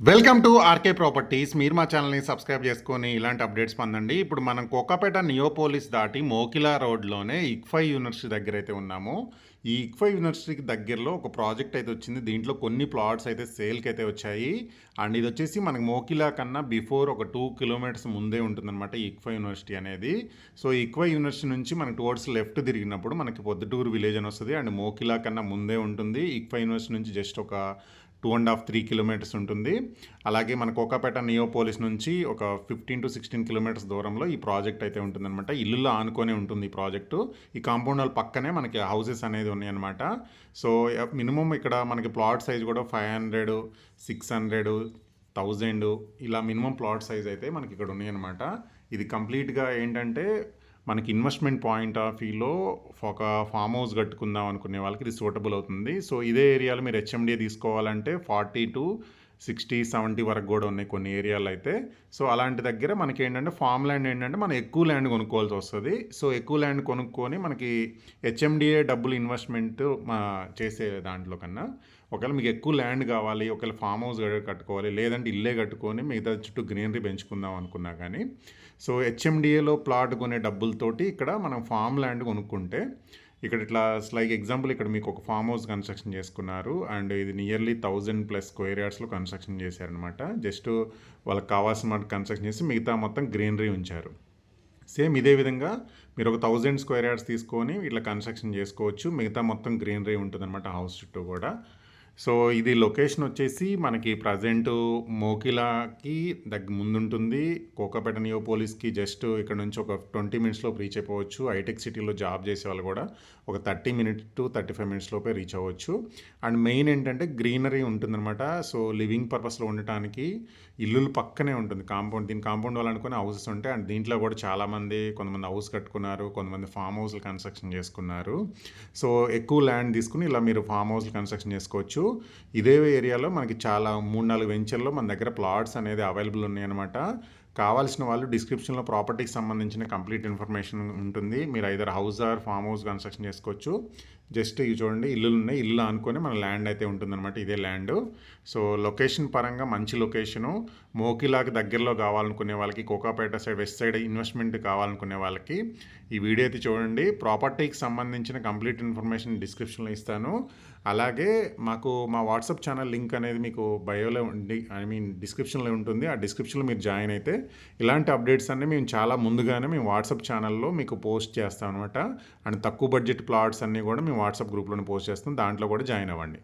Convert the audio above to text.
Welcome to RK properties. మీరు మా ఛానల్ని సబ్స్క్రైబ్ చేసుకొని ఇలాంటి అప్డేట్స్ పొందండి. ఇప్పుడు మనం కోకాపేట నియోపోలిస్ దాటి మోకిలా రోడ్లోనే ఇక్ఫై యూనివర్సిటీ దగ్గర అయితే ఉన్నాము. ఈ ఇక్ఫై యూనివర్సిటీకి దగ్గరలో ఒక ప్రాజెక్ట్ అయితే వచ్చింది. దీంట్లో కొన్ని ప్లాట్స్ అయితే సేల్కి అయితే వచ్చాయి. అండ్ ఇది వచ్చేసి మనకి మోకిలా కన్నా బిఫోర్ ఒక 2 కిలోమీటర్స్ ముందే ఉంటుందన్నమాట ఈ ఇక్ఫై యూనివర్సిటీ అనేది. సో ఈ ఇక్ఫై యూనివర్సిటీ నుంచి మనకి టువర్డ్స్ లెఫ్ట్ తిరిగినప్పుడు మనకి పొద్దుటూరు విలేజ్ అని వస్తుంది. అండ్ మోకిలా కన్నా ముందే ఉంటుంది. ఇక్ఫై యూనివర్సిటీ నుంచి జస్ట్ ఒక 2.5-3 కిలోమీటర్స్ ఉంటుంది. అలాగే మన కోకాపేట నియోపోలిస్ నుంచి ఒక 15-16 కిలోమీటర్స్ దూరంలో ఈ ప్రాజెక్ట్ అయితే ఉంటుందన్నమాట. ఇల్లులో ఆనుకొనే ఉంటుంది ఈ ప్రాజెక్టు. ఈ కాంపౌండ్ వాల్ పక్కనే మనకి హౌసెస్ అనేది ఉన్నాయన్నమాట. సో మినిమం ఇక్కడ మనకి ప్లాట్ సైజ్ కూడా 500, 600, 1000 ఇలా మినిమం ప్లాట్ సైజ్ అయితే మనకి ఇక్కడ ఉన్నాయన్నమాట. ఇది కంప్లీట్గా ఏంటంటే మనకి ఇన్వెస్ట్మెంట్ పాయింట్ ఆఫ్ వ్యూలో ఒక ఫామ్ హౌస్ కట్టుకుందాం అనుకునే వాళ్ళకి ఇది సూటబుల్ అవుతుంది. సో ఇదే ఏరియాలో మీరు హెచ్ఎండిఏ తీసుకోవాలంటే 40-60-70 వరకు కూడా ఉన్నాయి కొన్ని ఏరియాలో అయితే. సో అలాంటి దగ్గర మనకి ఏంటంటే ఫామ్ ల్యాండ్ ఏంటంటే మనం ఎక్కువ ల్యాండ్ కొనుక్కోవాల్సి వస్తుంది. సో ఎక్కువ ల్యాండ్ కొనుక్కొని మనకి హెచ్ఎండిఏ డబ్బులు ఇన్వెస్ట్మెంట్ చేసే దాంట్లో కన్నా ఒకవేళ మీకు ఎక్కువ ల్యాండ్ కావాలి, ఒకవేళ ఫామ్ హౌస్ కట్టుకోవాలి, లేదంటే ఇల్లే కట్టుకొని మిగతా చుట్టూ గ్రీనరీ పెంచుకుందాం అనుకున్నా కానీ సో హెచ్ఎండిఏలో ప్లాట్ కొనే డబ్బులతోటి ఇక్కడ మనం ఫామ్ ల్యాండ్ కొనుక్కుంటే ఇక్కడ ఇట్లా లైక్ ఎగ్జాంపుల్ ఇక్కడ మీకు ఒక ఫామ్ హౌస్ కన్స్ట్రక్షన్ చేసుకున్నారు. అండ్ ఇది నియర్లీ 1000+ స్క్వేర్ యార్డ్స్లో కన్స్ట్రక్షన్ చేశారనమాట. జస్ట్ వాళ్ళకి కావాల్సిన కన్స్ట్రక్షన్ చేసి మిగతా మొత్తం గ్రీనరీ ఉంచారు. సేమ్ ఇదే విధంగా మీరు ఒక 1000 స్క్వేర్ యార్డ్స్ తీసుకొని ఇట్లా కన్స్ట్రక్షన్ చేసుకోవచ్చు. మిగతా మొత్తం గ్రీనరీ ఉంటుందన్నమాట హౌస్ చుట్టూ కూడా. సో ఇది లొకేషన్ వచ్చేసి మనకి ప్రజెంట్ మోకిలాకి ముందుంటుంది. కోకాపేట నియోపోలిస్కి జస్ట్ ఇక్కడ నుంచి ఒక 20 మినిట్స్లో రీచ్ అయిపోవచ్చు. హైటెక్ సిటీలో జాబ్ చేసే వాళ్ళు కూడా ఒక 30 మినిట్స్ లోపే రీచ్ అవ్వచ్చు. అండ్ మెయిన్ ఏంటంటే గ్రీనరీ ఉంటుందన్నమాట. సో లివింగ్ పర్పస్లో ఉండటానికి ఇల్లులు పక్కనే ఉంటుంది కాంపౌండ్. దీని కాంపౌండ్ వాళ్ళు అనుకుని హౌసెస్ ఉంటాయి. అండ్ దీంట్లో కూడా చాలామంది కొంతమంది హౌస్ కట్టుకున్నారు, కొంతమంది ఫామ్ హౌస్లు కన్స్ట్రక్షన్ చేసుకున్నారు. సో ఎక్కువ ల్యాండ్ తీసుకుని ఇలా మీరు ఫామ్ హౌస్లు కన్స్ట్రక్షన్ చేసుకోవచ్చు. ఇదే ఏరియాలో మనకి చాలా 3-4 వెంచర్లో మన దగ్గర ప్లాట్స్ అనేది అవైలబుల్ ఉన్నాయన్నమాట. కావాల్సిన వాళ్ళు డిస్క్రిప్షన్లో ప్రాపర్టీకి సంబంధించిన కంప్లీట్ ఇన్ఫర్మేషన్ ఉంటుంది. మీరు either house or farm house construction చేసుకోవచ్చు. జస్ట్ ఇవి చూడండి, ఇల్లులు ఉన్నాయి. ఇల్లు అనుకొని మన ల్యాండ్ అయితే ఉంటుందన్నమాట. ఇదే ల్యాండ్. సో లొకేషన్ పరంగా మంచి లొకేషను. మోకిలాకి దగ్గరలో కావాలనుకునే వాళ్ళకి, Kokapet side west side investment కావాలనుకునే వాళ్ళకి ఈ వీడియో అయితే చూడండి. ప్రాపర్టీకి సంబంధించిన కంప్లీట్ ఇన్ఫర్మేషన్ డిస్క్రిప్షన్లో ఇస్తాను. అలాగే మాకు మా వాట్సాప్ ఛానల్ లింక్ అనేది మీకు బయోలో డిస్క్రిప్షన్లో ఉంటుంది. ఆ డిస్క్రిప్షన్లో మీరు జాయిన్ అయితే ఇలాంటి అప్డేట్స్ అన్నీ మేము చాలా ముందుగానే మేము వాట్సాప్ ఛానల్లో మీకు పోస్ట్ చేస్తాం అనమాట. అండ్ తక్కువ బడ్జెట్ ప్లాట్స్ అన్నీ కూడా మేము వాట్సాప్ గ్రూప్లోనే పోస్ట్ చేస్తాం. దాంట్లో కూడా జాయిన్ అవ్వండి.